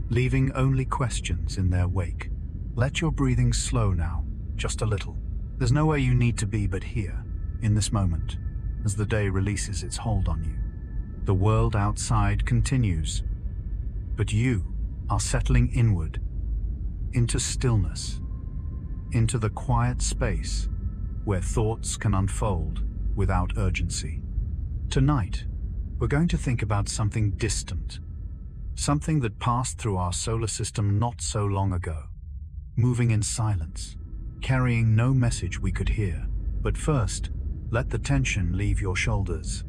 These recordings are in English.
leaving only questions in their wake. Let your breathing slow now, just a little. There's nowhere you need to be but here, in this moment, as the day releases its hold on you. The world outside continues, but you are settling inward, into stillness, into the quiet space where thoughts can unfold without urgency. Tonight, we're going to think about something distant, something that passed through our solar system not so long ago, moving in silence, carrying no message we could hear. But first, let the tension leave your shoulders.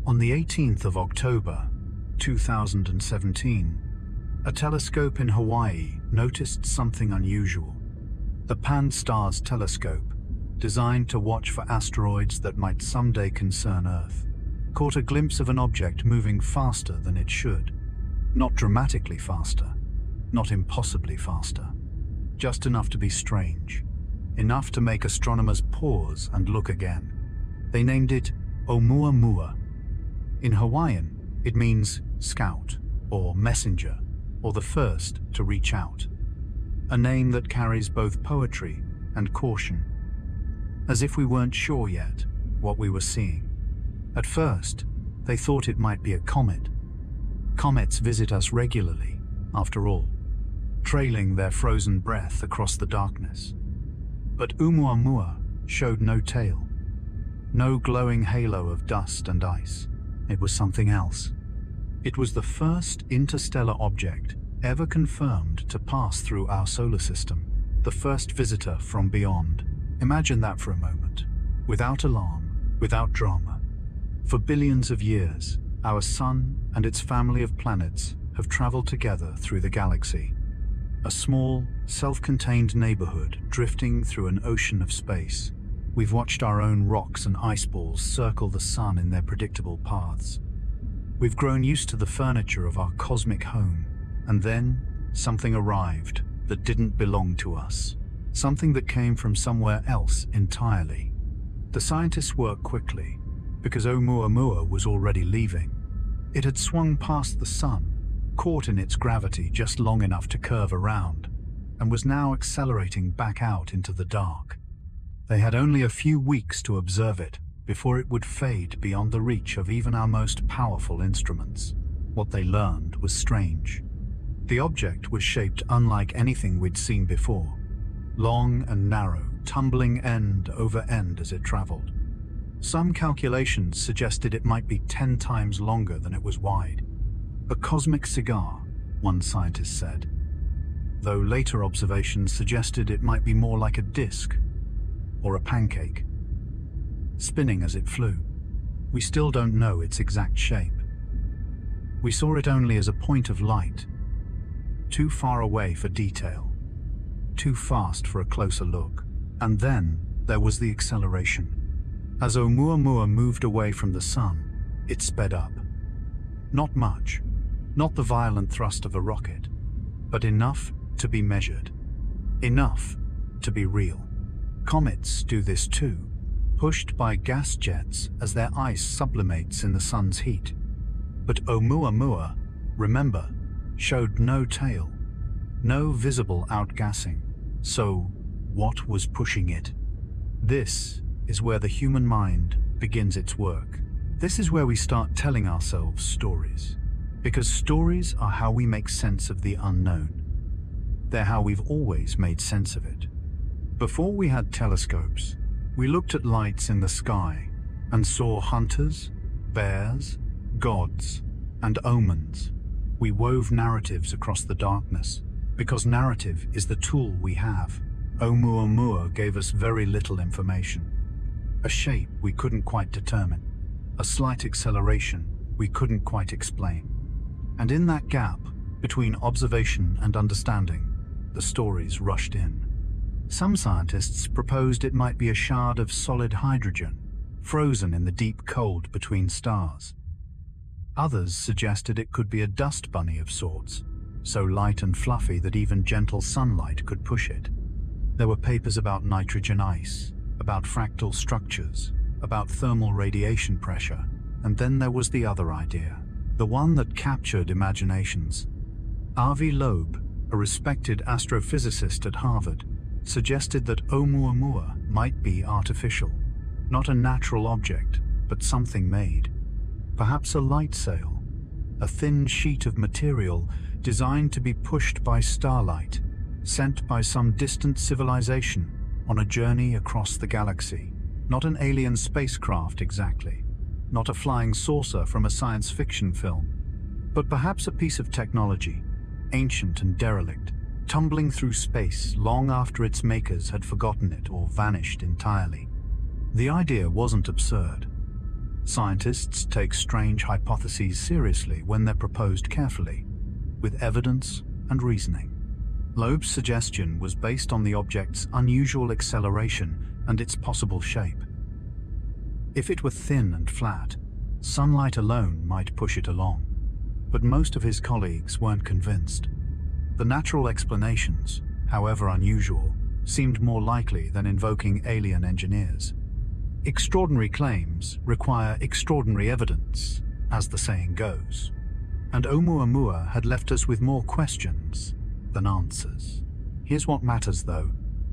On the 18th of October, 2017, a telescope in Hawaii noticed something unusual. The Pan-STARRS telescope, designed to watch for asteroids that might someday concern Earth, caught a glimpse of an object moving faster than it should. Not dramatically faster, not impossibly faster, just enough to be strange, enough to make astronomers pause and look again. They named it Oumuamua. In Hawaiian, it means scout, or messenger, or the first to reach out. A name that carries both poetry and caution, as if we weren't sure yet what we were seeing. At first, they thought it might be a comet. Comets visit us regularly, after all, trailing their frozen breath across the darkness. But Oumuamua showed no tail, no glowing halo of dust and ice. It was something else. It was the first interstellar object ever confirmed to pass through our solar system, the first visitor from beyond. Imagine that for a moment, without alarm, without drama. For billions of years, our sun and its family of planets have traveled together through the galaxy. A small, self-contained neighborhood drifting through an ocean of space. We've watched our own rocks and ice balls circle the sun in their predictable paths. We've grown used to the furniture of our cosmic home, and then something arrived that didn't belong to us. Something that came from somewhere else entirely. The scientists worked quickly, because Oumuamua was already leaving. It had swung past the sun, caught in its gravity just long enough to curve around, and was now accelerating back out into the dark. They had only a few weeks to observe it before it would fade beyond the reach of even our most powerful instruments. What they learned was strange. The object was shaped unlike anything we'd seen before. Long and narrow, tumbling end over end as it traveled. Some calculations suggested it might be 10 times longer than it was wide. A cosmic cigar, one scientist said, though later observations suggested it might be more like a disk or a pancake, spinning as it flew. We still don't know its exact shape. We saw it only as a point of light, too far away for detail, too fast for a closer look. And then there was the acceleration. As Oumuamua moved away from the sun, it sped up. Not much, not the violent thrust of a rocket, but enough to be measured, enough to be real. Comets do this too, pushed by gas jets as their ice sublimates in the sun's heat. But Oumuamua, remember, showed no tail, no visible outgassing. So, what was pushing it? This is where the human mind begins its work. This is where we start telling ourselves stories. Because stories are how we make sense of the unknown. They're how we've always made sense of it. Before we had telescopes, we looked at lights in the sky and saw hunters, bears, gods, and omens. We wove narratives across the darkness, because narrative is the tool we have. Oumuamua gave us very little information. A shape we couldn't quite determine, a slight acceleration we couldn't quite explain. And in that gap between observation and understanding, the stories rushed in. Some scientists proposed it might be a shard of solid hydrogen, frozen in the deep cold between stars. Others suggested it could be a dust bunny of sorts, so light and fluffy that even gentle sunlight could push it. There were papers about nitrogen ice, about fractal structures, about thermal radiation pressure, and then there was the other idea, the one that captured imaginations. Avi Loeb, a respected astrophysicist at Harvard, suggested that Oumuamua might be artificial, not a natural object, but something made. Perhaps a light sail, a thin sheet of material designed to be pushed by starlight, sent by some distant civilization on a journey across the galaxy. Not an alien spacecraft exactly, not a flying saucer from a science fiction film, but perhaps a piece of technology, ancient and derelict, tumbling through space long after its makers had forgotten it or vanished entirely. The idea wasn't absurd. Scientists take strange hypotheses seriously when they're proposed carefully, with evidence and reasoning. Loeb's suggestion was based on the object's unusual acceleration and its possible shape. If it were thin and flat, sunlight alone might push it along, but most of his colleagues weren't convinced. The natural explanations, however unusual, seemed more likely than invoking alien engineers. Extraordinary claims require extraordinary evidence, as the saying goes, and Oumuamua had left us with more questions than answers. Here's what matters though,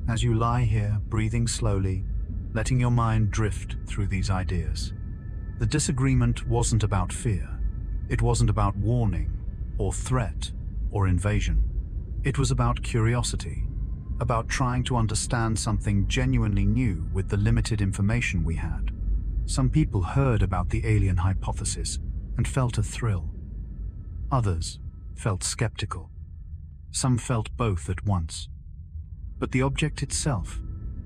as you lie here breathing slowly, letting your mind drift through these ideas. The disagreement wasn't about fear. It wasn't about warning, or threat, or invasion. It was about curiosity, about trying to understand something genuinely new with the limited information we had. Some people heard about the alien hypothesis and felt a thrill. Others felt skeptical. Some felt both at once. But the object itself,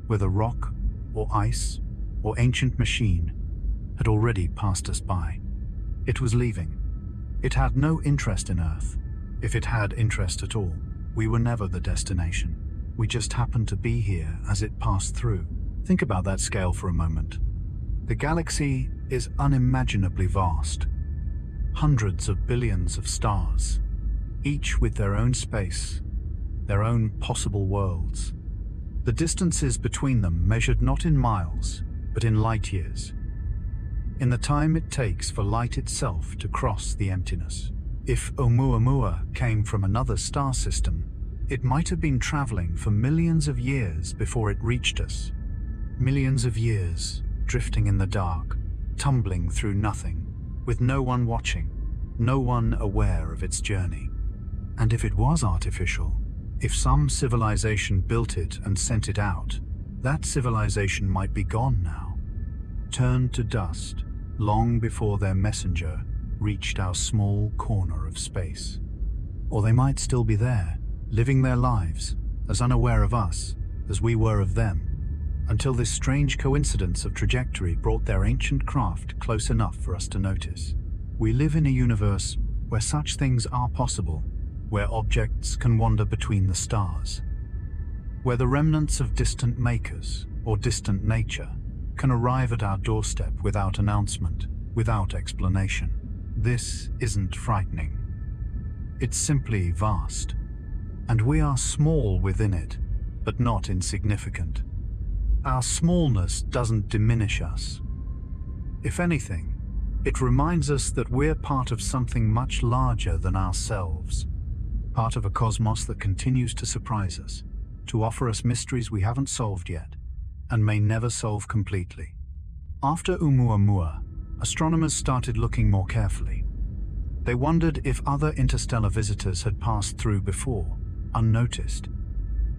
whether rock or ice or ancient machine, had already passed us by. It was leaving. It had no interest in Earth. If it had interest at all, we were never the destination. We just happened to be here as it passed through. Think about that scale for a moment. The galaxy is unimaginably vast. Hundreds of billions of stars, each with their own space, their own possible worlds. The distances between them measured not in miles, but in light years. In the time it takes for light itself to cross the emptiness. If Oumuamua came from another star system, it might have been traveling for millions of years before it reached us. Millions of years, drifting in the dark, tumbling through nothing, with no one watching, no one aware of its journey. And if it was artificial, if some civilization built it and sent it out, that civilization might be gone now, turned to dust, long before their messenger reached our small corner of space. Or they might still be there, living their lives, as unaware of us as we were of them, until this strange coincidence of trajectory brought their ancient craft close enough for us to notice. We live in a universe where such things are possible, where objects can wander between the stars, where the remnants of distant makers or distant nature can arrive at our doorstep without announcement, without explanation. This isn't frightening. It's simply vast, and we are small within it, but not insignificant. Our smallness doesn't diminish us. If anything, it reminds us that we're part of something much larger than ourselves, part of a cosmos that continues to surprise us, to offer us mysteries we haven't solved yet, and may never solve completely. After Oumuamua, astronomers started looking more carefully. They wondered if other interstellar visitors had passed through before, unnoticed.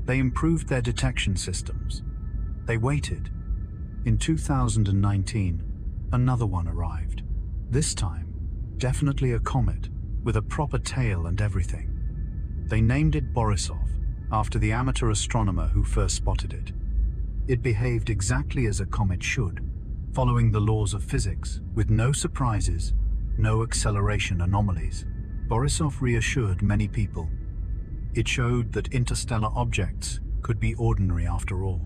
They improved their detection systems. They waited. In 2019, another one arrived. This time, definitely a comet, with a proper tail and everything. They named it Borisov, after the amateur astronomer who first spotted it. It behaved exactly as a comet should, following the laws of physics, with no surprises, no acceleration anomalies. Borisov reassured many people. It showed that interstellar objects could be ordinary after all.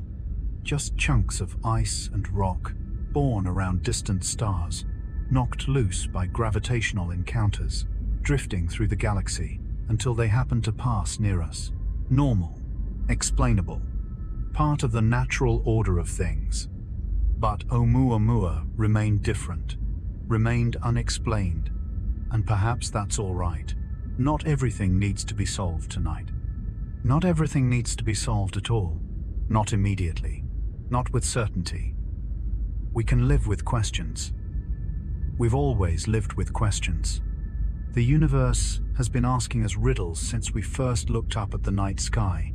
Just chunks of ice and rock, born around distant stars, knocked loose by gravitational encounters, drifting through the galaxy until they happened to pass near us. Normal, explainable, part of the natural order of things. But Oumuamua remained different, remained unexplained, and perhaps that's all right. Not everything needs to be solved tonight. Not everything needs to be solved at all. Not immediately. Not with certainty. We can live with questions. We've always lived with questions. The universe has been asking us riddles since we first looked up at the night sky,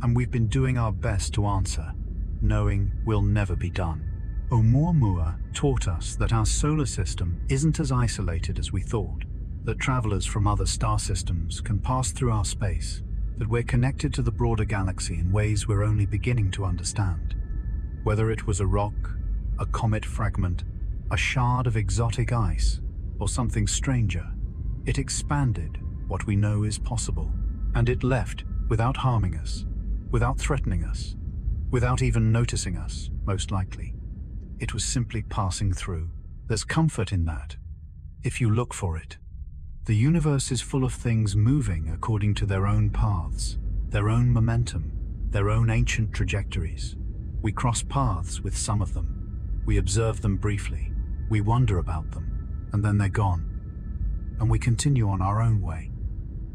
and we've been doing our best to answer, knowing we'll never be done. Oumuamua taught us that our solar system isn't as isolated as we thought, that travelers from other star systems can pass through our space, that we're connected to the broader galaxy in ways we're only beginning to understand. Whether it was a rock, a comet fragment, a shard of exotic ice, or something stranger, it expanded what we know is possible, and it left without harming us, without threatening us, without even noticing us, most likely. It was simply passing through. There's comfort in that, if you look for it. The universe is full of things moving according to their own paths, their own momentum, their own ancient trajectories. We cross paths with some of them. We observe them briefly. We wonder about them, and then they're gone. And we continue on our own way.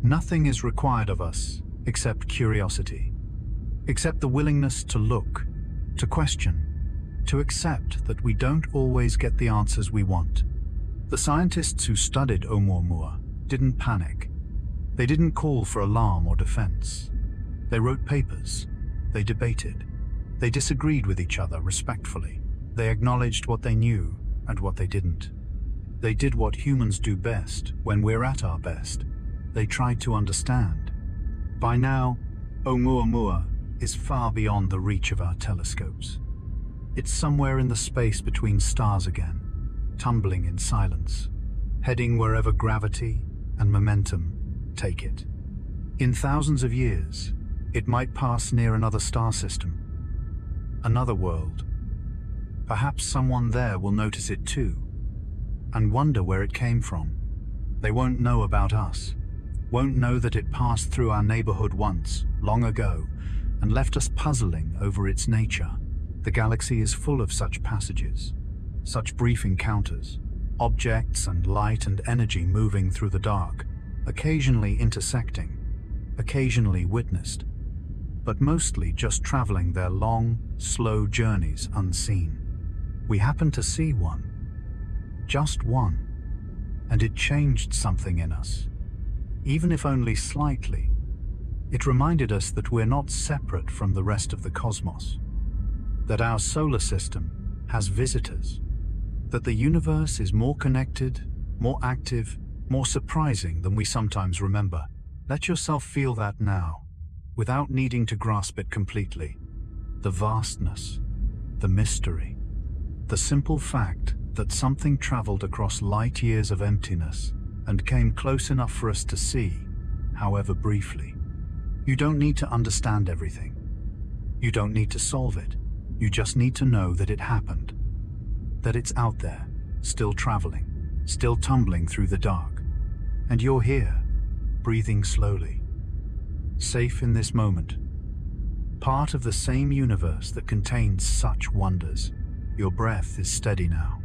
Nothing is required of us except curiosity, except the willingness to look, to question, to accept that we don't always get the answers we want. The scientists who studied Oumuamua didn't panic. They didn't call for alarm or defense. They wrote papers. They debated. They disagreed with each other respectfully. They acknowledged what they knew and what they didn't. They did what humans do best when we're at our best. They tried to understand. By now, Oumuamua is far beyond the reach of our telescopes. It's somewhere in the space between stars again, tumbling in silence, heading wherever gravity and momentum take it. In thousands of years, it might pass near another star system, another world. Perhaps someone there will notice it too, and wonder where it came from. They won't know about us, won't know that it passed through our neighborhood once, long ago, and left us puzzling over its nature. The galaxy is full of such passages, such brief encounters, objects and light and energy moving through the dark, occasionally intersecting, occasionally witnessed, but mostly just traveling their long, slow journeys unseen. We happened to see one, just one, and it changed something in us, even if only slightly. It reminded us that we're not separate from the rest of the cosmos, that our solar system has visitors, that the universe is more connected, more active, more surprising than we sometimes remember. Let yourself feel that now, without needing to grasp it completely. The vastness, the mystery, the simple fact that something traveled across light years of emptiness and came close enough for us to see, however briefly. You don't need to understand everything. You don't need to solve it. You just need to know that it happened, that it's out there, still traveling, still tumbling through the dark. And you're here, breathing slowly, safe in this moment, part of the same universe that contains such wonders. Your breath is steady now,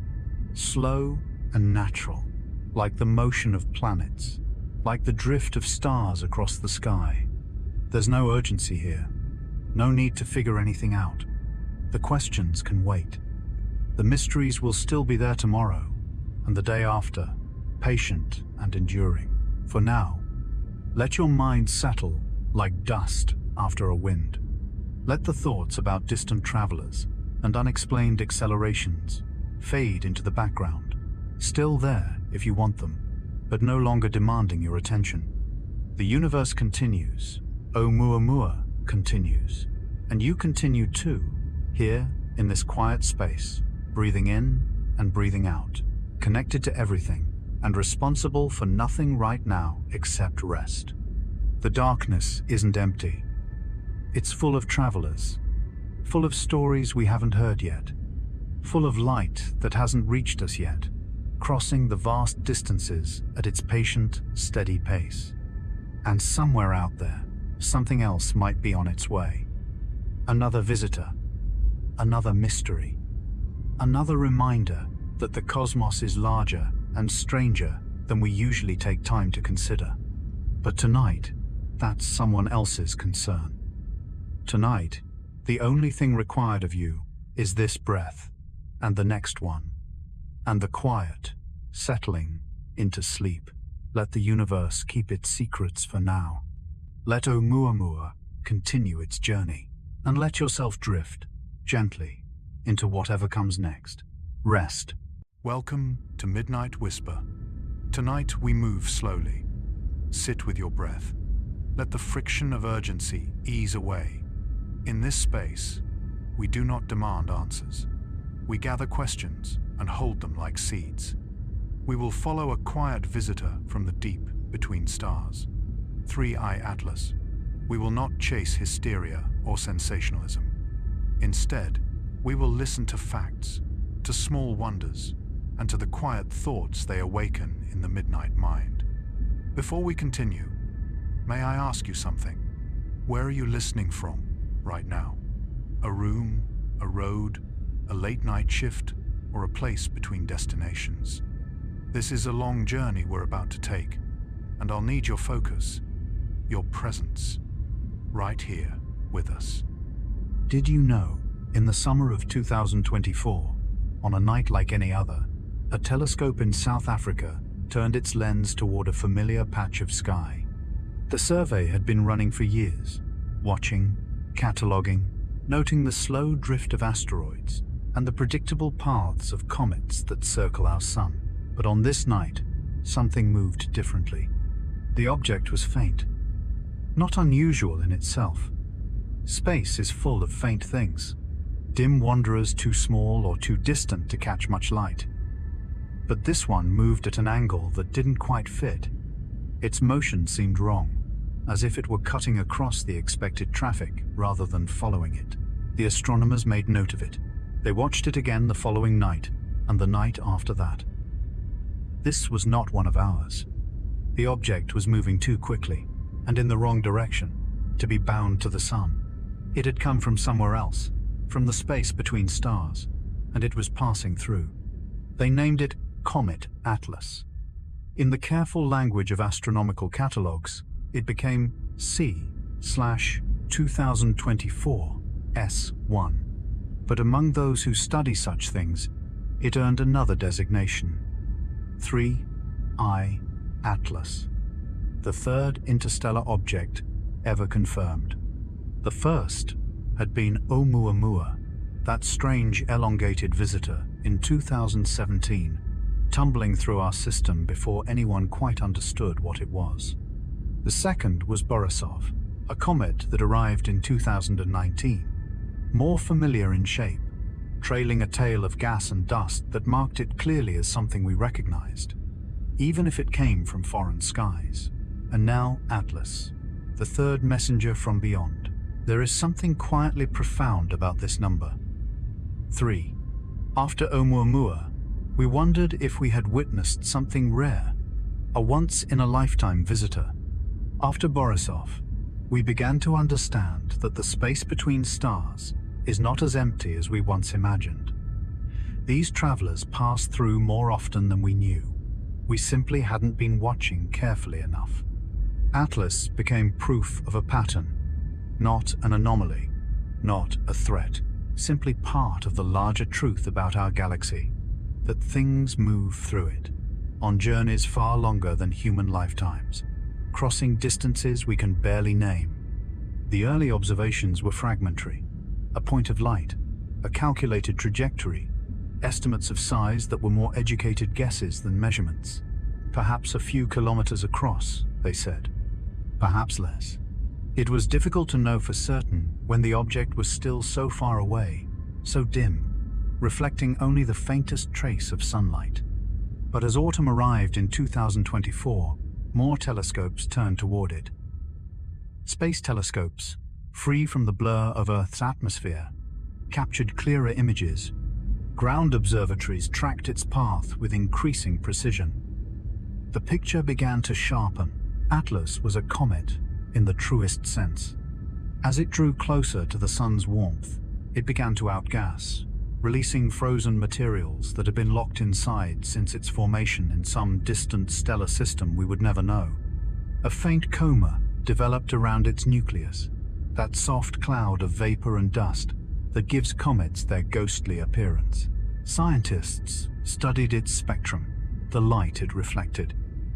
slow and natural, like the motion of planets, like the drift of stars across the sky. There's no urgency here, no need to figure anything out. The questions can wait. The mysteries will still be there tomorrow, and the day after, patient and enduring. For now, let your mind settle like dust after a wind. Let the thoughts about distant travelers and unexplained accelerations fade into the background, still there if you want them, but no longer demanding your attention. The universe continues, Oumuamua continues, and you continue too, here in this quiet space, breathing in and breathing out, connected to everything and responsible for nothing right now except rest. The darkness isn't empty. It's full of travelers, full of stories we haven't heard yet, full of light that hasn't reached us yet, crossing the vast distances at its patient, steady pace. And somewhere out there, something else might be on its way. Another visitor, another mystery, another reminder that the cosmos is larger and stranger than we usually take time to consider. But tonight, that's someone else's concern. Tonight, the only thing required of you is this breath, and the next one, and the quiet, settling into sleep. Let the universe keep its secrets for now. Let Oumuamua continue its journey, and let yourself drift, gently, into whatever comes next. Rest. Welcome to Midnight Whisper. Tonight we move slowly. Sit with your breath. Let the friction of urgency ease away. In this space, we do not demand answers. We gather questions and hold them like seeds. We will follow a quiet visitor from the deep between stars. 3i Atlas. We will not chase hysteria or sensationalism. Instead, we will listen to facts, to small wonders, and to the quiet thoughts they awaken in the midnight mind. Before we continue, may I ask you something? Where are you listening from right now? A room, a road, a late night shift, or a place between destinations? This is a long journey we're about to take, and I'll need your focus, your presence, right here with us. Did you know, in the summer of 2024, on a night like any other, a telescope in South Africa turned its lens toward a familiar patch of sky? The survey had been running for years, watching, cataloging, noting the slow drift of asteroids and the predictable paths of comets that circle our sun. But on this night, something moved differently. The object was faint. Not unusual in itself. Space is full of faint things, dim wanderers too small or too distant to catch much light. But this one moved at an angle that didn't quite fit. Its motion seemed wrong, as if it were cutting across the expected traffic rather than following it. The astronomers made note of it. They watched it again the following night, and the night after that. This was not one of ours. The object was moving too quickly, and in the wrong direction, to be bound to the sun. It had come from somewhere else, from the space between stars, and it was passing through. They named it Comet Atlas. In the careful language of astronomical catalogues, it became C/2024 S1. But among those who study such things, it earned another designation, 3i Atlas, the third interstellar object ever confirmed. The first had been Oumuamua, that strange elongated visitor in 2017, tumbling through our system before anyone quite understood what it was. The second was Borisov, a comet that arrived in 2019, more familiar in shape, trailing a tail of gas and dust that marked it clearly as something we recognized, even if it came from foreign skies. And now Atlas, the third messenger from beyond. There is something quietly profound about this number. 3. After Oumuamua, we wondered if we had witnessed something rare, a once-in-a-lifetime visitor. After Borisov, we began to understand that the space between stars is not as empty as we once imagined. These travelers pass through more often than we knew. We simply hadn't been watching carefully enough. Atlas became proof of a pattern, not an anomaly, not a threat, simply part of the larger truth about our galaxy, that things move through it, on journeys far longer than human lifetimes, crossing distances we can barely name. The early observations were fragmentary, a point of light, a calculated trajectory, estimates of size that were more educated guesses than measurements. Perhaps a few kilometers across, they said, perhaps less. It was difficult to know for certain when the object was still so far away, so dim, reflecting only the faintest trace of sunlight. But as autumn arrived in 2024, more telescopes turned toward it. Space telescopes, free from the blur of Earth's atmosphere, captured clearer images. Ground observatories tracked its path with increasing precision. The picture began to sharpen. Atlas was a comet in the truest sense. As it drew closer to the sun's warmth, it began to outgas, releasing frozen materials that had been locked inside since its formation in some distant stellar system we would never know. A faint coma developed around its nucleus, that soft cloud of vapor and dust that gives comets their ghostly appearance. Scientists studied its spectrum, the light it reflected,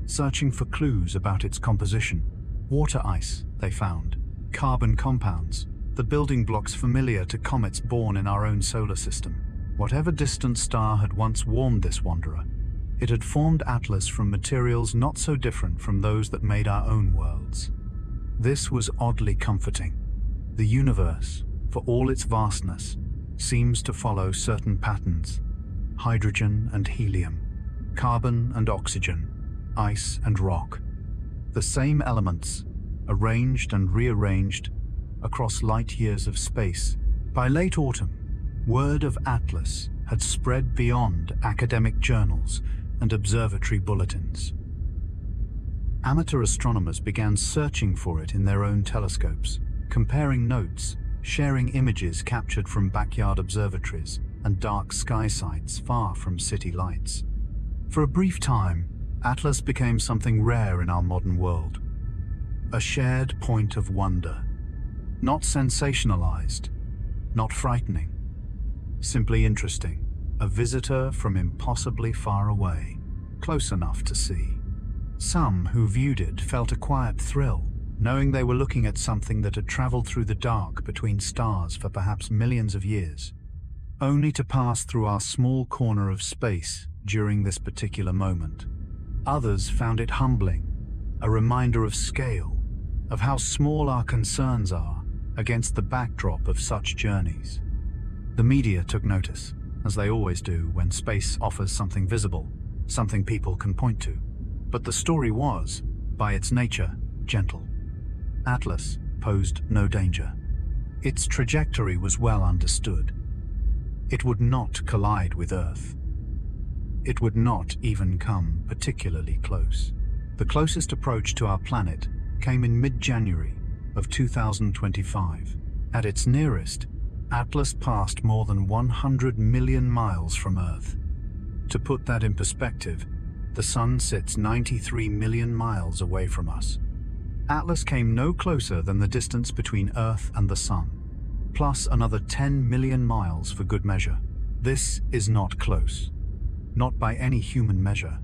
searching for clues about its composition. Water ice, they found, carbon compounds, the building blocks familiar to comets born in our own solar system. Whatever distant star had once warmed this wanderer, it had formed ATLAS from materials not so different from those that made our own worlds. This was oddly comforting. The universe, for all its vastness, seems to follow certain patterns: hydrogen and helium, carbon and oxygen, ice and rock. The same elements, arranged and rearranged across light years of space. By late autumn, word of ATLAS had spread beyond academic journals and observatory bulletins. Amateur astronomers began searching for it in their own telescopes, comparing notes, sharing images captured from backyard observatories and dark sky sites far from city lights. For a brief time, ATLAS became something rare in our modern world. A shared point of wonder. Not sensationalized, not frightening, simply interesting. A visitor from impossibly far away, close enough to see. Some who viewed it felt a quiet thrill, knowing they were looking at something that had traveled through the dark between stars for perhaps millions of years, only to pass through our small corner of space during this particular moment. Others found it humbling, a reminder of scale, of how small our concerns are against the backdrop of such journeys. The media took notice, as they always do when space offers something visible, something people can point to. But the story was, by its nature, gentle. ATLAS posed no danger. Its trajectory was well understood. It would not collide with Earth. It would not even come particularly close. The closest approach to our planet came in mid-January of 2025. At its nearest, ATLAS passed more than 100 million miles from Earth. To put that in perspective, the Sun sits 93 million miles away from us. ATLAS came no closer than the distance between Earth and the Sun, plus another 10 million miles for good measure. This is not close. Not by any human measure.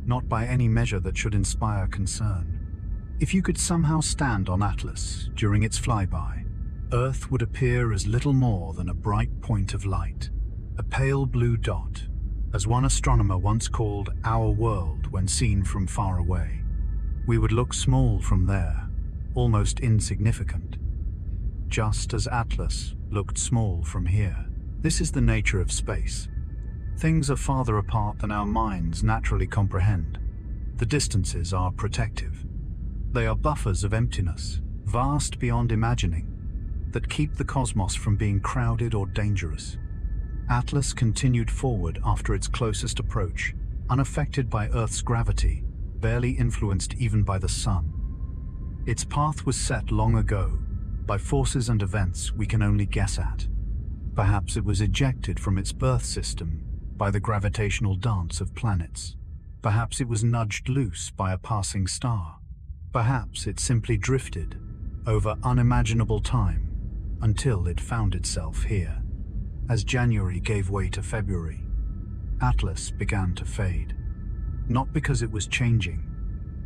Not by any measure that should inspire concern. If you could somehow stand on ATLAS during its flyby, Earth would appear as little more than a bright point of light, a pale blue dot, as one astronomer once called our world when seen from far away. We would look small from there, almost insignificant, just as ATLAS looked small from here. This is the nature of space. Things are farther apart than our minds naturally comprehend. The distances are protective. They are buffers of emptiness, vast beyond imagining, that keep the cosmos from being crowded or dangerous. ATLAS continued forward after its closest approach, unaffected by Earth's gravity, barely influenced even by the Sun. Its path was set long ago, by forces and events we can only guess at. Perhaps it was ejected from its birth system by the gravitational dance of planets. Perhaps it was nudged loose by a passing star. Perhaps it simply drifted over unimaginable time until it found itself here. As January gave way to February, ATLAS began to fade. Not because it was changing,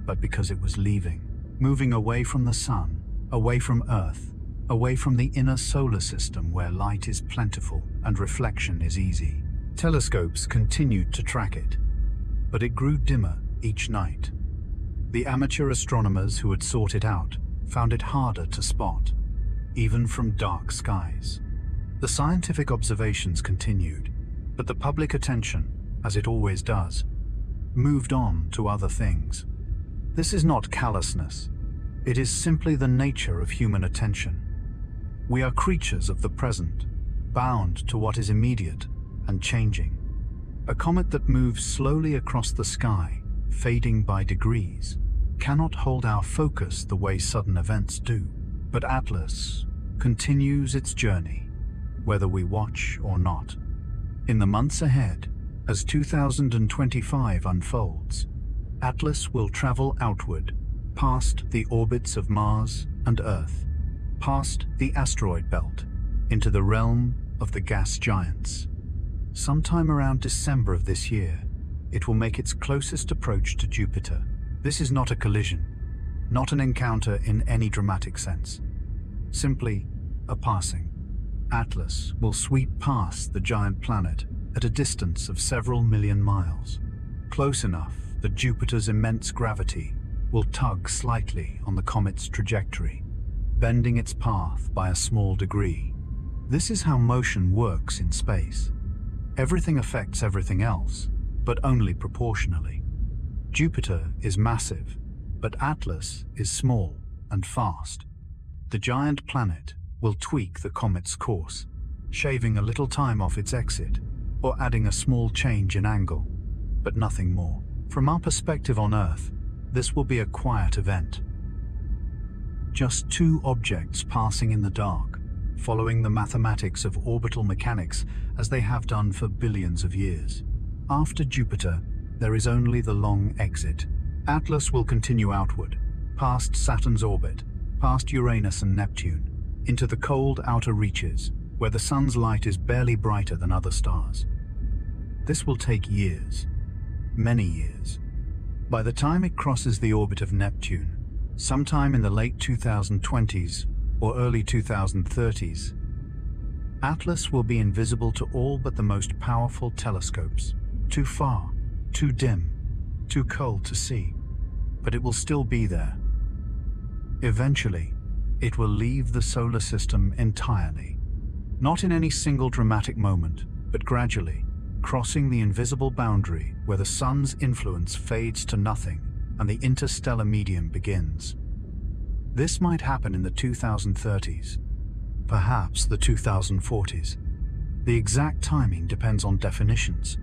but because it was leaving, moving away from the Sun, away from Earth, away from the inner solar system where light is plentiful and reflection is easy. Telescopes continued to track it, but it grew dimmer each night. The amateur astronomers who had sought it out found it harder to spot, even from dark skies. The scientific observations continued, but the public attention, as it always does, moved on to other things. This is not callousness. It is simply the nature of human attention. We are creatures of the present, bound to what is immediate and changing. A comet that moves slowly across the sky, fading by degrees, cannot hold our focus the way sudden events do. But ATLAS continues its journey, whether we watch or not. In the months ahead, as 2025 unfolds, ATLAS will travel outward, past the orbits of Mars and Earth, past the asteroid belt, into the realm of the gas giants. Sometime around December of this year, it will make its closest approach to Jupiter. This is not a collision, not an encounter in any dramatic sense, simply a passing. ATLAS will sweep past the giant planet at a distance of several million miles, close enough that Jupiter's immense gravity will tug slightly on the comet's trajectory, bending its path by a small degree. This is how motion works in space. Everything affects everything else, but only proportionally. Jupiter is massive, but ATLAS is small and fast. The giant planet will tweak the comet's course, shaving a little time off its exit, or adding a small change in angle, but nothing more. From our perspective on Earth, this will be a quiet event. Just two objects passing in the dark, following the mathematics of orbital mechanics as they have done for billions of years. After Jupiter, there is only the long exit. ATLAS will continue outward, past Saturn's orbit, past Uranus and Neptune, into the cold outer reaches, where the sun's light is barely brighter than other stars. This will take years, many years. By the time it crosses the orbit of Neptune, sometime in the late 2020s or early 2030s, ATLAS will be invisible to all but the most powerful telescopes. Too far, too dim, too cold to see, but it will still be there. Eventually, it will leave the solar system entirely, not in any single dramatic moment, but gradually, crossing the invisible boundary where the sun's influence fades to nothing and the interstellar medium begins. This might happen in the 2030s, perhaps the 2040s. The exact timing depends on definitions,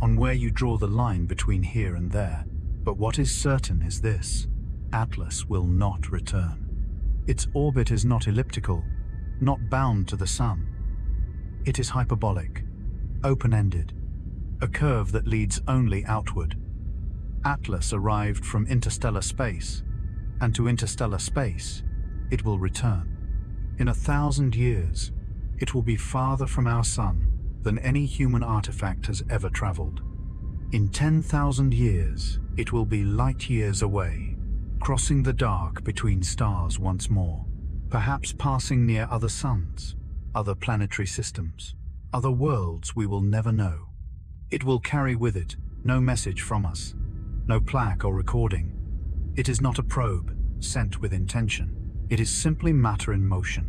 on where you draw the line between here and there. But what is certain is this: ATLAS will not return. Its orbit is not elliptical, not bound to the sun. It is hyperbolic, open-ended, a curve that leads only outward. ATLAS arrived from interstellar space, and to interstellar space, it will return. In 1,000 years, it will be farther from our sun than any human artifact has ever traveled. In 10,000 years, it will be light years away, crossing the dark between stars once more, perhaps passing near other suns, other planetary systems, other worlds we will never know. It will carry with it no message from us, no plaque or recording. It is not a probe sent with intention. It is simply matter in motion,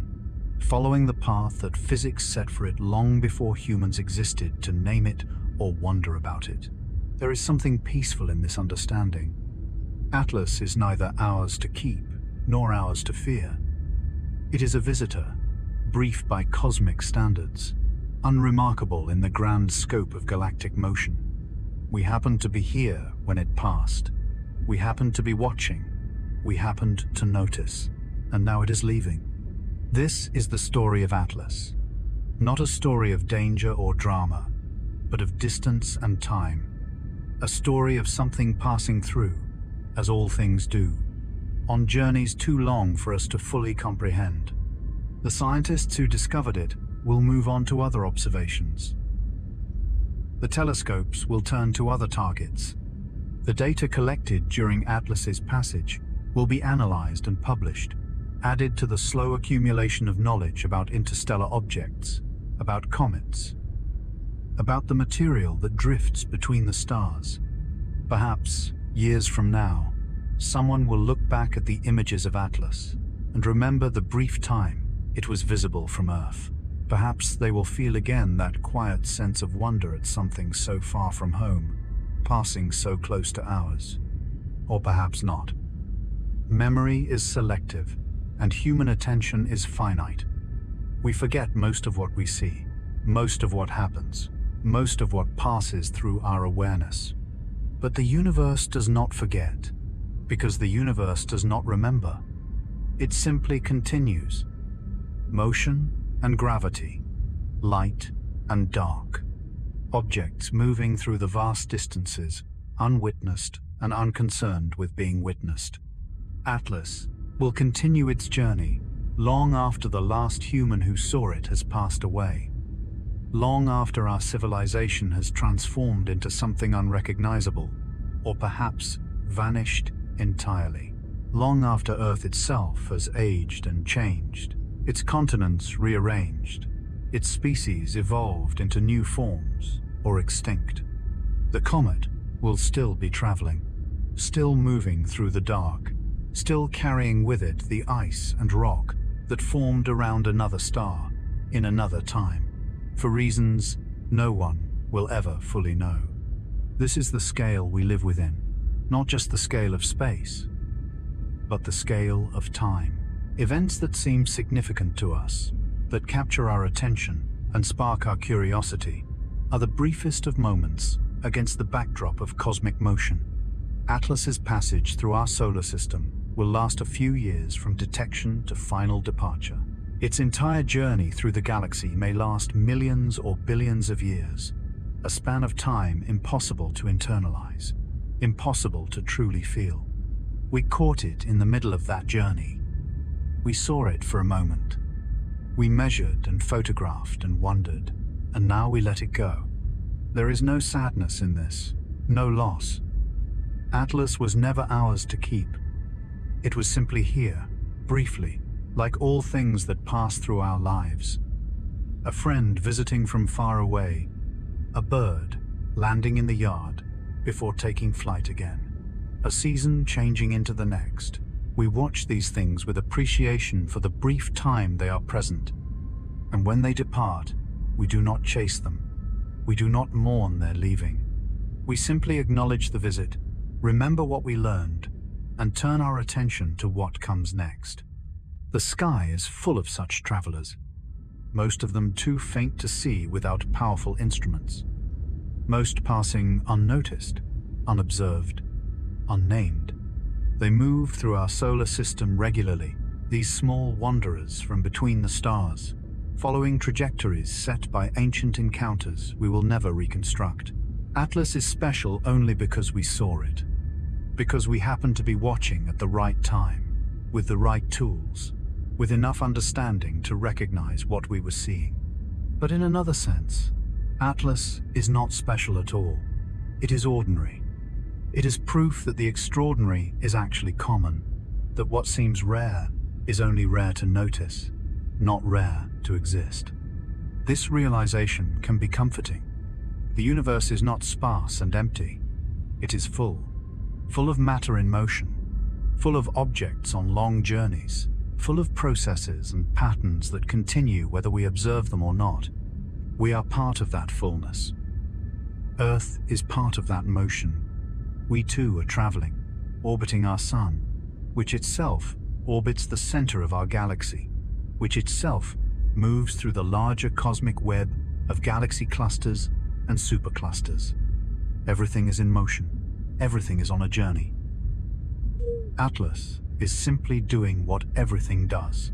following the path that physics set for it long before humans existed to name it or wonder about it. There is something peaceful in this understanding. ATLAS is neither ours to keep nor ours to fear. It is a visitor, brief by cosmic standards, unremarkable in the grand scope of galactic motion. We happened to be here when it passed. We happened to be watching. We happened to notice. And now it is leaving. This is the story of ATLAS. Not a story of danger or drama, but of distance and time. A story of something passing through, as all things do, on journeys too long for us to fully comprehend. The scientists who discovered it will move on to other observations. The telescopes will turn to other targets. The data collected during ATLAS's passage will be analyzed and published, added to the slow accumulation of knowledge about interstellar objects, about comets, about the material that drifts between the stars. Perhaps, years from now, someone will look back at the images of ATLAS and remember the brief time it was visible from Earth. Perhaps they will feel again that quiet sense of wonder at something so far from home, passing so close to ours. Or perhaps not. Memory is selective, and human attention is finite. We forget most of what we see, most of what happens, most of what passes through our awareness. But the universe does not forget, because the universe does not remember. It simply continues. Motion and gravity, light and dark, objects moving through the vast distances, unwitnessed and unconcerned with being witnessed. ATLAS will continue its journey long after the last human who saw it has passed away, long after our civilization has transformed into something unrecognizable, or perhaps vanished entirely, long after Earth itself has aged and changed, its continents rearranged, its species evolved into new forms or extinct. The comet will still be traveling, still moving through the dark, still carrying with it the ice and rock that formed around another star in another time, for reasons no one will ever fully know. This is the scale we live within, not just the scale of space, but the scale of time. Events that seem significant to us, that capture our attention and spark our curiosity, are the briefest of moments against the backdrop of cosmic motion. ATLAS's passage through our solar system will last a few years from detection to final departure. Its entire journey through the galaxy may last millions or billions of years, a span of time impossible to internalize, impossible to truly feel. We caught it in the middle of that journey. We saw it for a moment. We measured and photographed and wondered, and now we let it go. There is no sadness in this, no loss. ATLAS was never ours to keep. It was simply here, briefly, like all things that pass through our lives. A friend visiting from far away, a bird landing in the yard before taking flight again, a season changing into the next. We watch these things with appreciation for the brief time they are present, and when they depart, we do not chase them. We do not mourn their leaving. We simply acknowledge the visit, remember what we learned, and turn our attention to what comes next. The sky is full of such travelers, most of them too faint to see without powerful instruments, most passing unnoticed, unobserved, unnamed. They move through our solar system regularly, these small wanderers from between the stars, following trajectories set by ancient encounters we will never reconstruct. ATLAS is special only because we saw it, because we happened to be watching at the right time, with the right tools, with enough understanding to recognize what we were seeing. But in another sense, ATLAS is not special at all. It is ordinary. It is proof that the extraordinary is actually common, that what seems rare is only rare to notice, not rare to exist. This realization can be comforting. The universe is not sparse and empty. It is full of matter in motion, full of objects on long journeys, full of processes and patterns that continue whether we observe them or not. We are part of that fullness. Earth is part of that motion. We too are traveling, orbiting our sun, which itself orbits the center of our galaxy, which itself moves through the larger cosmic web of galaxy clusters and superclusters. Everything is in motion. Everything is on a journey. ATLAS is simply doing what everything does,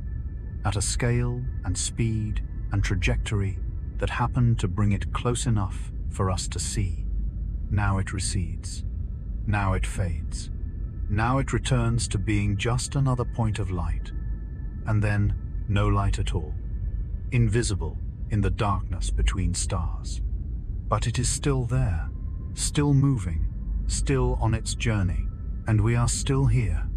at a scale and speed and trajectory that happen to bring it close enough for us to see. Now it recedes. Now it fades. Now it returns to being just another point of light, and then no light at all, invisible in the darkness between stars. But it is still there, still moving, still on its journey, and we are still here,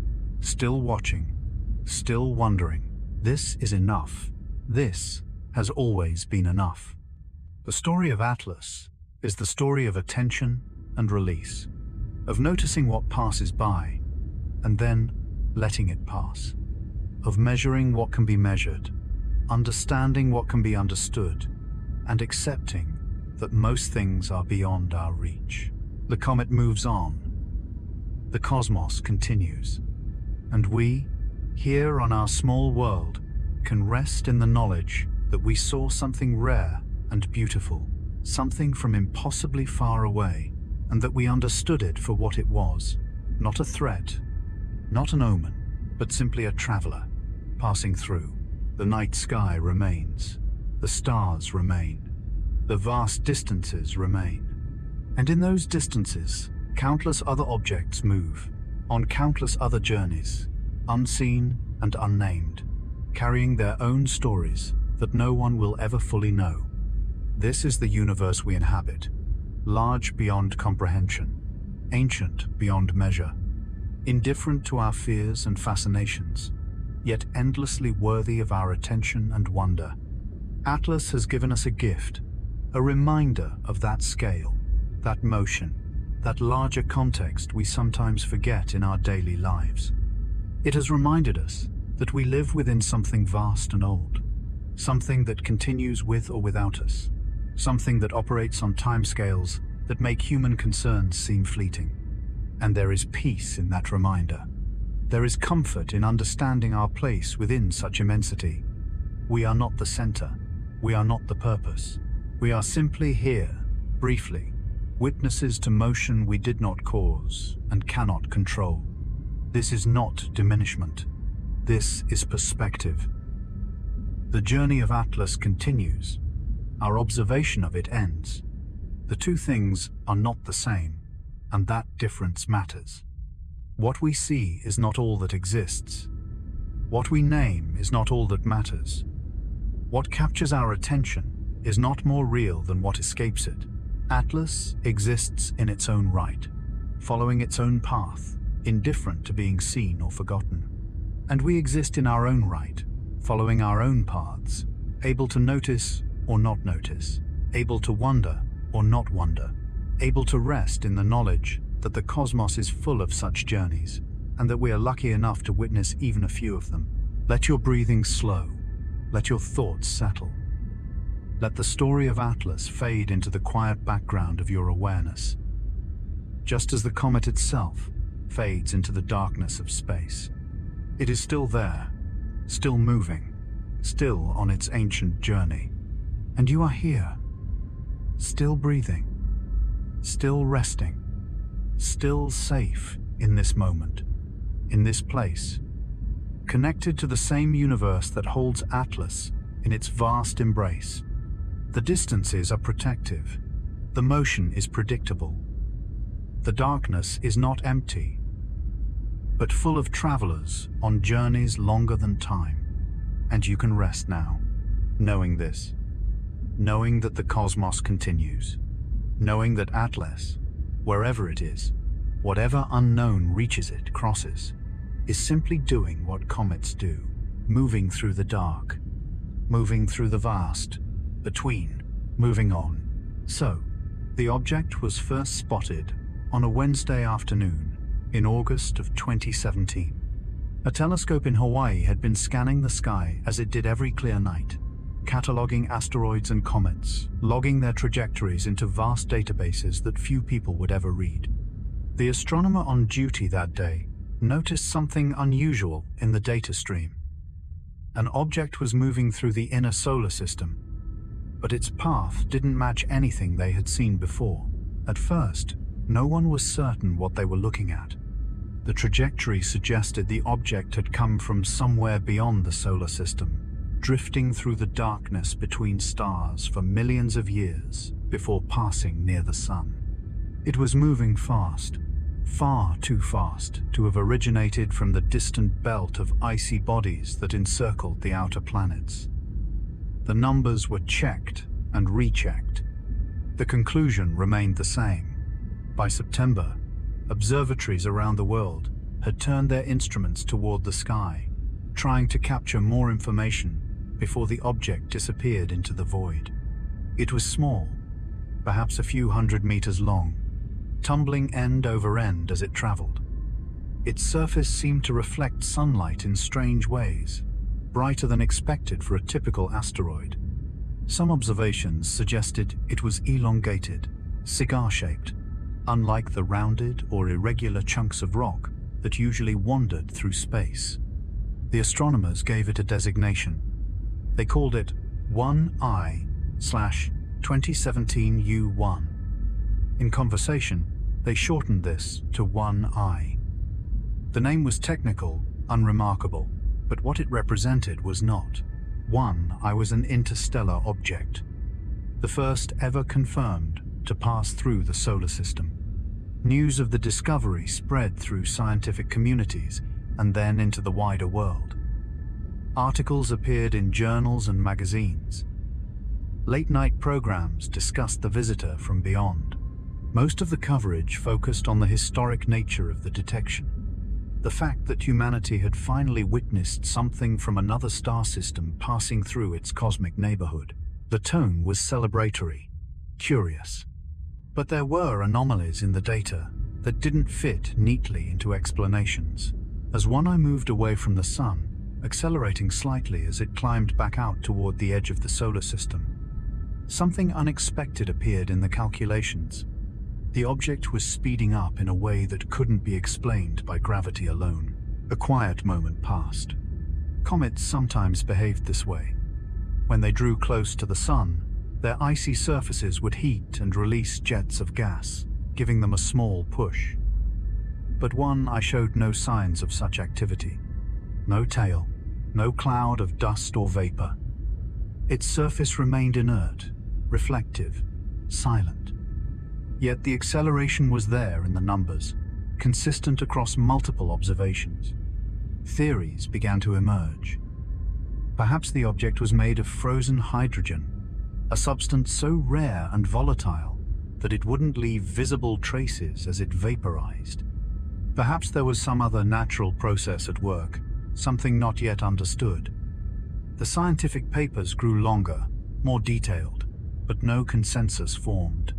still watching, still wondering. This is enough. This has always been enough. The story of ATLAS is the story of attention and release, of noticing what passes by, and then letting it pass, of measuring what can be measured, understanding what can be understood, and accepting that most things are beyond our reach. The comet moves on. The cosmos continues. And we, here on our small world, can rest in the knowledge that we saw something rare and beautiful, something from impossibly far away, and that we understood it for what it was, not a threat, not an omen, but simply a traveler passing through. The night sky remains, the stars remain, the vast distances remain. And in those distances, countless other objects move, on countless other journeys, unseen and unnamed, carrying their own stories that no one will ever fully know. This is the universe we inhabit, large beyond comprehension, ancient beyond measure, indifferent to our fears and fascinations, yet endlessly worthy of our attention and wonder. ATLAS has given us a gift, a reminder of that scale, that motion, that larger context we sometimes forget in our daily lives. It has reminded us that we live within something vast and old, something that continues with or without us, something that operates on timescales that make human concerns seem fleeting. And there is peace in that reminder. There is comfort in understanding our place within such immensity. We are not the center. We are not the purpose. We are simply here, briefly, witnesses to motion we did not cause and cannot control. This is not diminishment. This is perspective. The journey of ATLAS continues. Our observation of it ends. The two things are not the same, and that difference matters. What we see is not all that exists. What we name is not all that matters. What captures our attention is not more real than what escapes it. ATLAS exists in its own right, following its own path, indifferent to being seen or forgotten. And we exist in our own right, following our own paths, able to notice or not notice, able to wonder or not wonder, able to rest in the knowledge that the cosmos is full of such journeys, and that we are lucky enough to witness even a few of them. Let your breathing slow. Let your thoughts settle. Let the story of ATLAS fade into the quiet background of your awareness, just as the comet itself fades into the darkness of space. It is still there, still moving, still on its ancient journey. And you are here, still breathing, still resting, still safe in this moment, in this place, connected to the same universe that holds ATLAS in its vast embrace. The distances are protective. The motion is predictable. The darkness is not empty, but full of travelers on journeys longer than time. And you can rest now, knowing this, knowing that the cosmos continues, knowing that ATLAS, wherever it is, whatever unknown reaches it, crosses, is simply doing what comets do, moving through the dark, moving through the vast, between, moving on. So, the object was first spotted on a Wednesday afternoon in August of 2017. A telescope in Hawaii had been scanning the sky as it did every clear night, cataloging asteroids and comets, logging their trajectories into vast databases that few people would ever read. The astronomer on duty that day noticed something unusual in the data stream. An object was moving through the inner solar system, but its path didn't match anything they had seen before. At first, no one was certain what they were looking at. The trajectory suggested the object had come from somewhere beyond the solar system, drifting through the darkness between stars for millions of years before passing near the sun. It was moving fast, far too fast to have originated from the distant belt of icy bodies that encircled the outer planets. The numbers were checked and rechecked. The conclusion remained the same. By September, observatories around the world had turned their instruments toward the sky, trying to capture more information before the object disappeared into the void. It was small, perhaps a few hundred meters long, tumbling end over end as it traveled. Its surface seemed to reflect sunlight in strange ways, brighter than expected for a typical asteroid. Some observations suggested it was elongated, cigar-shaped, unlike the rounded or irregular chunks of rock that usually wandered through space. The astronomers gave it a designation. They called it 1I/2017 U1. In conversation, they shortened this to 1I. The name was technical, unremarkable, but what it represented was not. 1I was an interstellar object, the first ever confirmed to pass through the solar system. News of the discovery spread through scientific communities, and then into the wider world. Articles appeared in journals and magazines. Late-night programs discussed the visitor from beyond. Most of the coverage focused on the historic nature of the detection. The fact that humanity had finally witnessed something from another star system passing through its cosmic neighborhood. The tone was celebratory, curious. But there were anomalies in the data that didn't fit neatly into explanations. As one eye moved away from the sun, accelerating slightly as it climbed back out toward the edge of the solar system, something unexpected appeared in the calculations. The object was speeding up in a way that couldn't be explained by gravity alone. A quiet moment passed. Comets sometimes behaved this way. When they drew close to the sun, their icy surfaces would heat and release jets of gas, giving them a small push. But one eye showed no signs of such activity. No tail, no cloud of dust or vapor. Its surface remained inert, reflective, silent. Yet the acceleration was there in the numbers, consistent across multiple observations. Theories began to emerge. Perhaps the object was made of frozen hydrogen, a substance so rare and volatile that it wouldn't leave visible traces as it vaporized. Perhaps there was some other natural process at work, something not yet understood. The scientific papers grew longer, more detailed, but no consensus formed.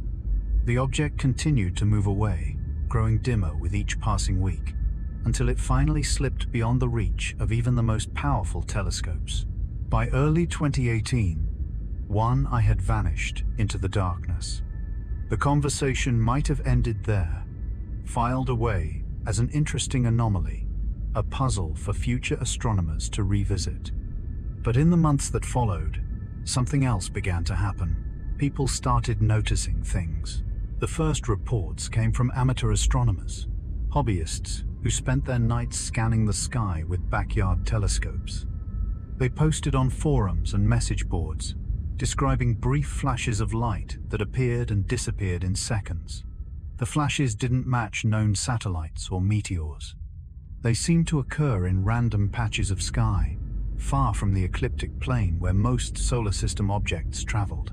The object continued to move away, growing dimmer with each passing week, until it finally slipped beyond the reach of even the most powerful telescopes. By early 2018, one eye had vanished into the darkness. The conversation might have ended there, filed away as an interesting anomaly, a puzzle for future astronomers to revisit. But in the months that followed, something else began to happen. People started noticing things. The first reports came from amateur astronomers, hobbyists who spent their nights scanning the sky with backyard telescopes. They posted on forums and message boards, describing brief flashes of light that appeared and disappeared in seconds. The flashes didn't match known satellites or meteors. They seemed to occur in random patches of sky, far from the ecliptic plane where most solar system objects traveled.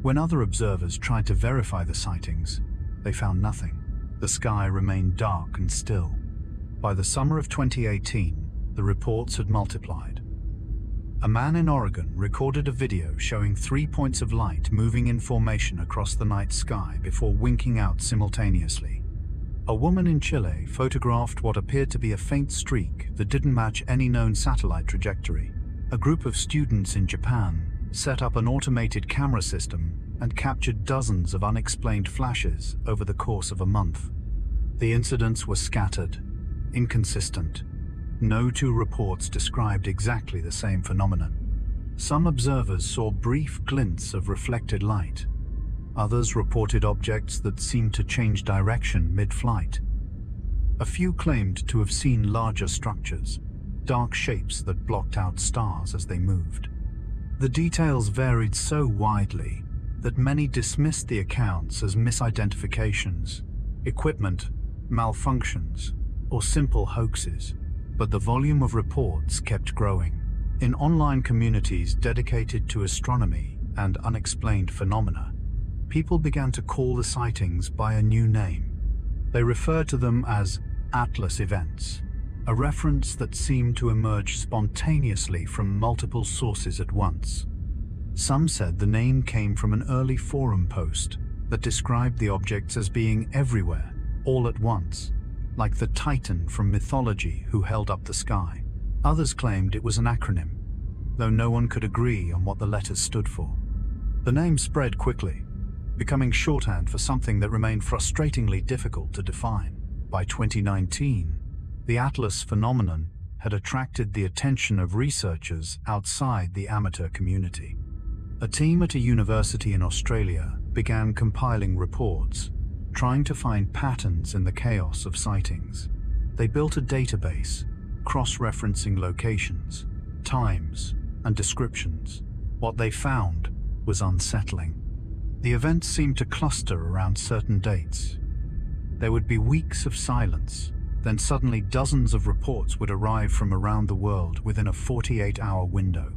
When other observers tried to verify the sightings, they found nothing. The sky remained dark and still. By the summer of 2018, the reports had multiplied. A man in Oregon recorded a video showing 3 points of light moving in formation across the night sky before winking out simultaneously. A woman in Chile photographed what appeared to be a faint streak that didn't match any known satellite trajectory. A group of students in Japan set up an automated camera system and captured dozens of unexplained flashes over the course of a month. The incidents were scattered, inconsistent. No two reports described exactly the same phenomenon. Some observers saw brief glints of reflected light. Others reported objects that seemed to change direction mid-flight. A few claimed to have seen larger structures, dark shapes that blocked out stars as they moved. The details varied so widely that many dismissed the accounts as misidentifications, equipment malfunctions, or simple hoaxes. But the volume of reports kept growing. In online communities dedicated to astronomy and unexplained phenomena, people began to call the sightings by a new name. They referred to them as ATLAS events, a reference that seemed to emerge spontaneously from multiple sources at once. Some said the name came from an early forum post that described the objects as being everywhere, all at once, like the Titan from mythology who held up the sky. Others claimed it was an acronym, though no one could agree on what the letters stood for. The name spread quickly, becoming shorthand for something that remained frustratingly difficult to define. By 2019, the ATLAS phenomenon had attracted the attention of researchers outside the amateur community. A team at a university in Australia began compiling reports, trying to find patterns in the chaos of sightings. They built a database, cross-referencing locations, times, and descriptions. What they found was unsettling. The events seemed to cluster around certain dates. There would be weeks of silence, Then suddenly dozens of reports would arrive from around the world within a 48-hour window.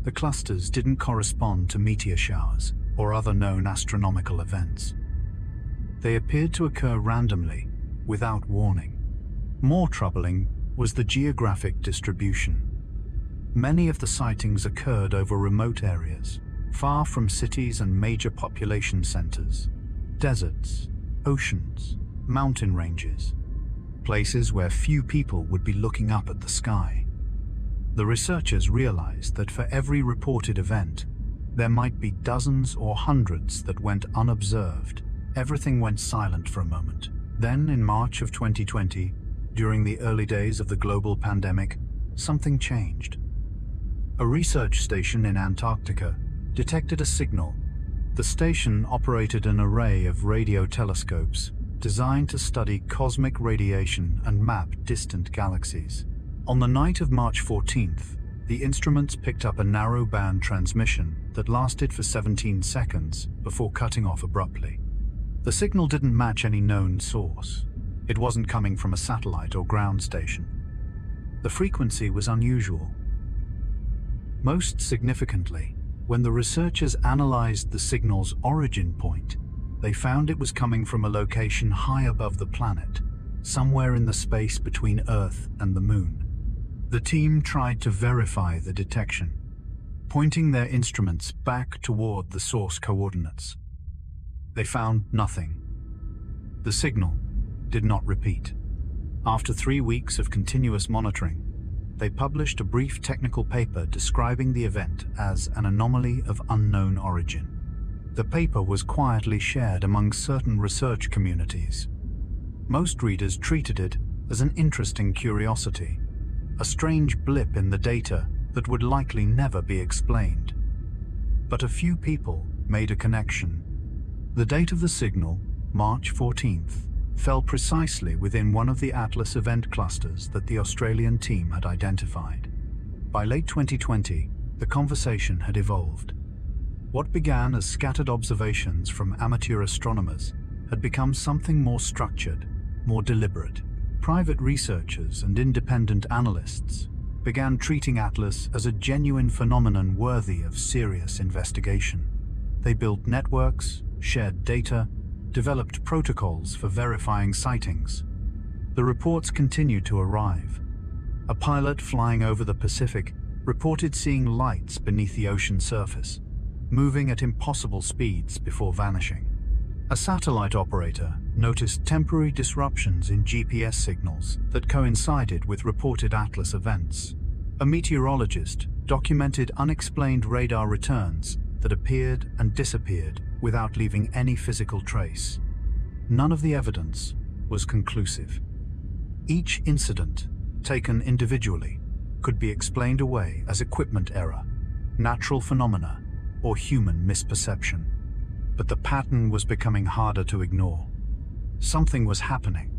The clusters didn't correspond to meteor showers or other known astronomical events. They appeared to occur randomly, without warning. More troubling was the geographic distribution. Many of the sightings occurred over remote areas, far from cities and major population centers. Deserts, oceans, mountain ranges, places where few people would be looking up at the sky. The researchers realized that for every reported event, there might be dozens or hundreds that went unobserved. Everything went silent for a moment. Then, in March of 2020, during the early days of the global pandemic, something changed. A research station in Antarctica detected a signal. The station operated an array of radio telescopes designed to study cosmic radiation and map distant galaxies. On the night of March 14th, the instruments picked up a narrow-band transmission that lasted for 17 seconds before cutting off abruptly. The signal didn't match any known source. It wasn't coming from a satellite or ground station. The frequency was unusual. Most significantly, when the researchers analyzed the signal's origin point, they found it was coming from a location high above the planet, somewhere in the space between Earth and the Moon. The team tried to verify the detection, pointing their instruments back toward the source coordinates. They found nothing. The signal did not repeat. After 3 weeks of continuous monitoring, they published a brief technical paper describing the event as an anomaly of unknown origin. The paper was quietly shared among certain research communities. Most readers treated it as an interesting curiosity, a strange blip in the data that would likely never be explained. But a few people made a connection. The date of the signal, March 14th, fell precisely within one of the ATLAS event clusters that the Australian team had identified. By late 2020, the conversation had evolved. What began as scattered observations from amateur astronomers had become something more structured, more deliberate. Private researchers and independent analysts began treating ATLAS as a genuine phenomenon worthy of serious investigation. They built networks, shared data, developed protocols for verifying sightings. The reports continued to arrive. A pilot flying over the Pacific reported seeing lights beneath the ocean surface, moving at impossible speeds before vanishing. A satellite operator noticed temporary disruptions in GPS signals that coincided with reported ATLAS events. A meteorologist documented unexplained radar returns that appeared and disappeared without leaving any physical trace. None of the evidence was conclusive. Each incident, taken individually, could be explained away as equipment error, natural phenomena, or human misperception. But the pattern was becoming harder to ignore. Something was happening,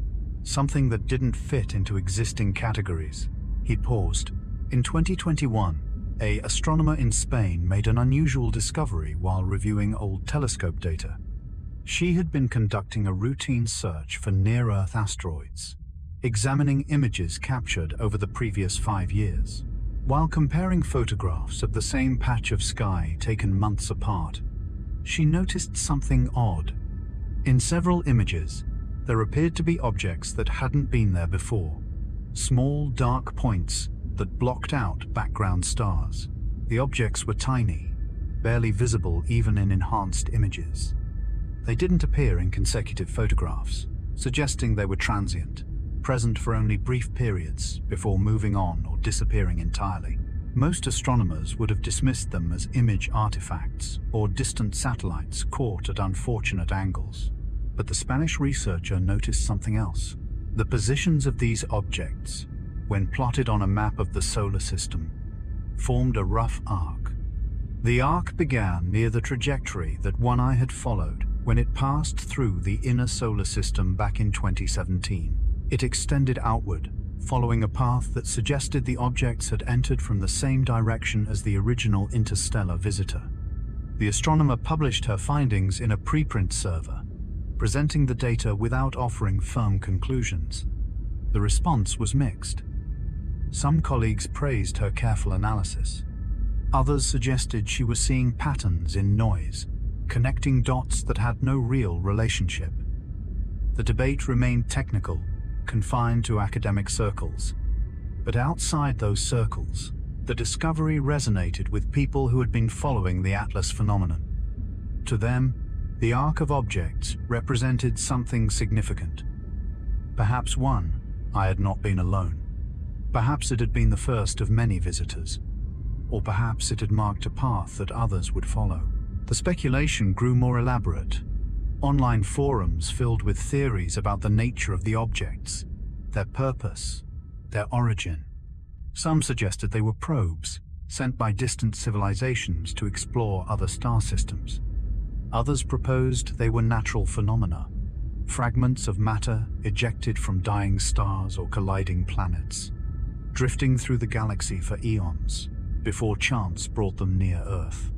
something that didn't fit into existing categories. He paused. In 2021, an astronomer in Spain made an unusual discovery while reviewing old telescope data. She had been conducting a routine search for near-Earth asteroids, examining images captured over the previous 5 years. While comparing photographs of the same patch of sky taken months apart, she noticed something odd. In several images, there appeared to be objects that hadn't been there before, small dark points that blocked out background stars. The objects were tiny, barely visible even in enhanced images. They didn't appear in consecutive photographs, suggesting they were transient, present for only brief periods before moving on or disappearing entirely. Most astronomers would have dismissed them as image artifacts or distant satellites caught at unfortunate angles. But the Spanish researcher noticed something else. The positions of these objects, when plotted on a map of the solar system, formed a rough arc. The arc began near the trajectory that One Eye had followed when it passed through the inner solar system back in 2017. It extended outward, following a path that suggested the objects had entered from the same direction as the original interstellar visitor. The astronomer published her findings in a preprint server, presenting the data without offering firm conclusions. The response was mixed. Some colleagues praised her careful analysis. Others suggested she was seeing patterns in noise, connecting dots that had no real relationship. The debate remained technical, confined to academic circles. But outside those circles, the discovery resonated with people who had been following the ATLAS phenomenon. To them, the arc of objects represented something significant. Perhaps one, I had not been alone. Perhaps it had been the first of many visitors. Or perhaps it had marked a path that others would follow. The speculation grew more elaborate. Online forums filled with theories about the nature of the objects, their purpose, their origin. Some suggested they were probes, sent by distant civilizations to explore other star systems. Others proposed they were natural phenomena, fragments of matter ejected from dying stars or colliding planets, drifting through the galaxy for eons before chance brought them near Earth.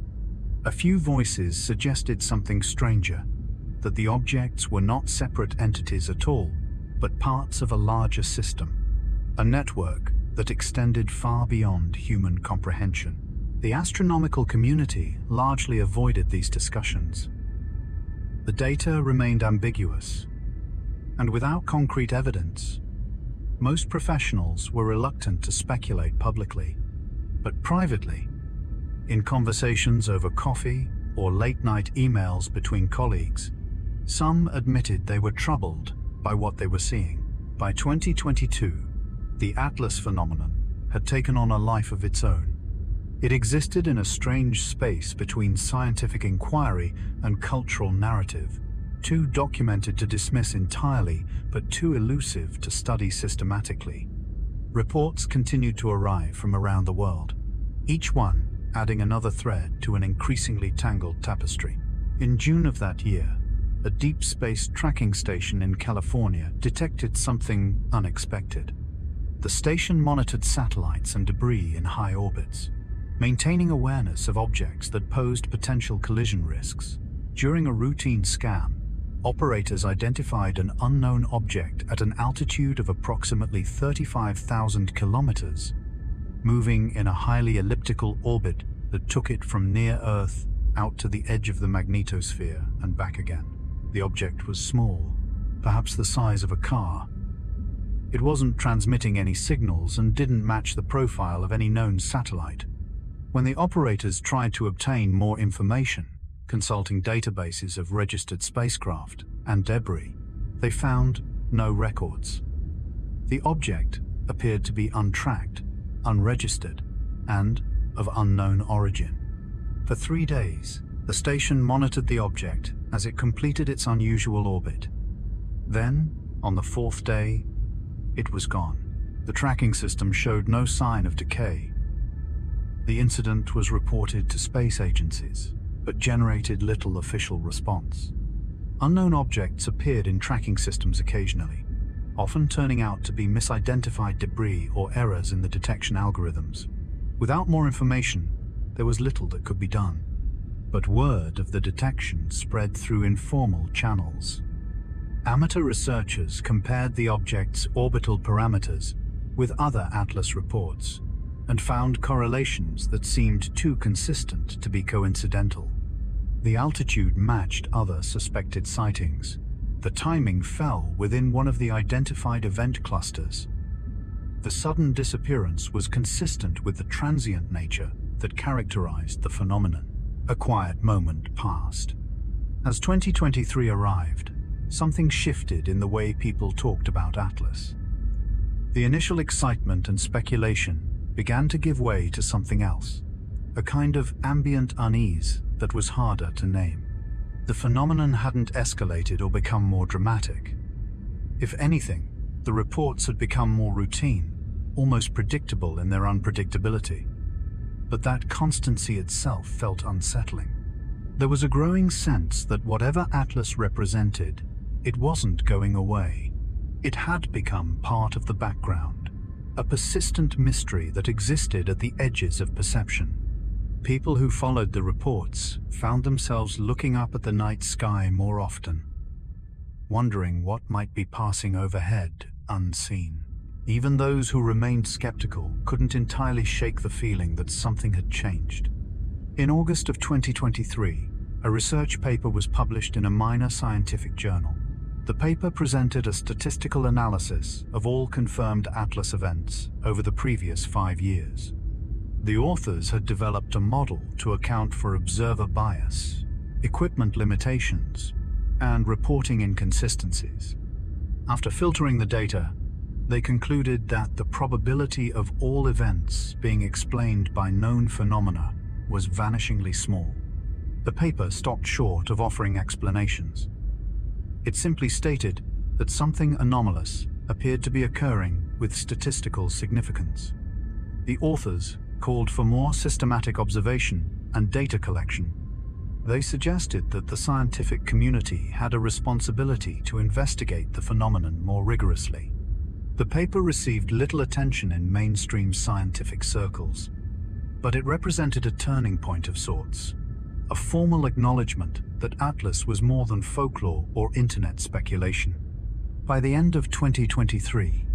A few voices suggested something stranger, that the objects were not separate entities at all, but parts of a larger system, a network that extended far beyond human comprehension. The astronomical community largely avoided these discussions. The data remained ambiguous, and without concrete evidence, most professionals were reluctant to speculate publicly. But privately, in conversations over coffee or late-night emails between colleagues, some admitted they were troubled by what they were seeing. By 2022, the ATLAS phenomenon had taken on a life of its own. It existed in a strange space between scientific inquiry and cultural narrative, too documented to dismiss entirely, but too elusive to study systematically. Reports continued to arrive from around the world, each one adding another thread to an increasingly tangled tapestry. In June of that year, a deep space tracking station in California detected something unexpected. The station monitored satellites and debris in high orbits, maintaining awareness of objects that posed potential collision risks. During a routine scan, operators identified an unknown object at an altitude of approximately 35,000 kilometers, moving in a highly elliptical orbit that took it from near Earth out to the edge of the magnetosphere and back again. The object was small, perhaps the size of a car. It wasn't transmitting any signals and didn't match the profile of any known satellite. When the operators tried to obtain more information, consulting databases of registered spacecraft and debris, they found no records. The object appeared to be untracked, unregistered, and of unknown origin. For 3 days, the station monitored the object as it completed its unusual orbit. Then, on the 4th day, it was gone. The tracking system showed no sign of decay. The incident was reported to space agencies, but generated little official response. Unknown objects appeared in tracking systems occasionally, often turning out to be misidentified debris or errors in the detection algorithms. Without more information, there was little that could be done. But word of the detection spread through informal channels. Amateur researchers compared the object's orbital parameters with other ATLAS reports and found correlations that seemed too consistent to be coincidental. The altitude matched other suspected sightings. The timing fell within one of the identified event clusters. The sudden disappearance was consistent with the transient nature that characterized the phenomenon. A quiet moment passed. As 2023 arrived, something shifted in the way people talked about ATLAS. The initial excitement and speculation began to give way to something else, a kind of ambient unease that was harder to name. The phenomenon hadn't escalated or become more dramatic. If anything, the reports had become more routine, almost predictable in their unpredictability. But that constancy itself felt unsettling. There was a growing sense that whatever ATLAS represented, it wasn't going away. It had become part of the background, a persistent mystery that existed at the edges of perception. People who followed the reports found themselves looking up at the night sky more often, wondering what might be passing overhead unseen. Even those who remained skeptical couldn't entirely shake the feeling that something had changed. In August of 2023, a research paper was published in a minor scientific journal. The paper presented a statistical analysis of all confirmed ATLAS events over the previous 5 years. The authors had developed a model to account for observer bias, equipment limitations, and reporting inconsistencies. After filtering the data, they concluded that the probability of all events being explained by known phenomena was vanishingly small. The paper stopped short of offering explanations. It simply stated that something anomalous appeared to be occurring with statistical significance. The authors called for more systematic observation and data collection. They suggested that the scientific community had a responsibility to investigate the phenomenon more rigorously. The paper received little attention in mainstream scientific circles, but it represented a turning point of sorts, a formal acknowledgement that ATLAS was more than folklore or internet speculation. By the end of 2023,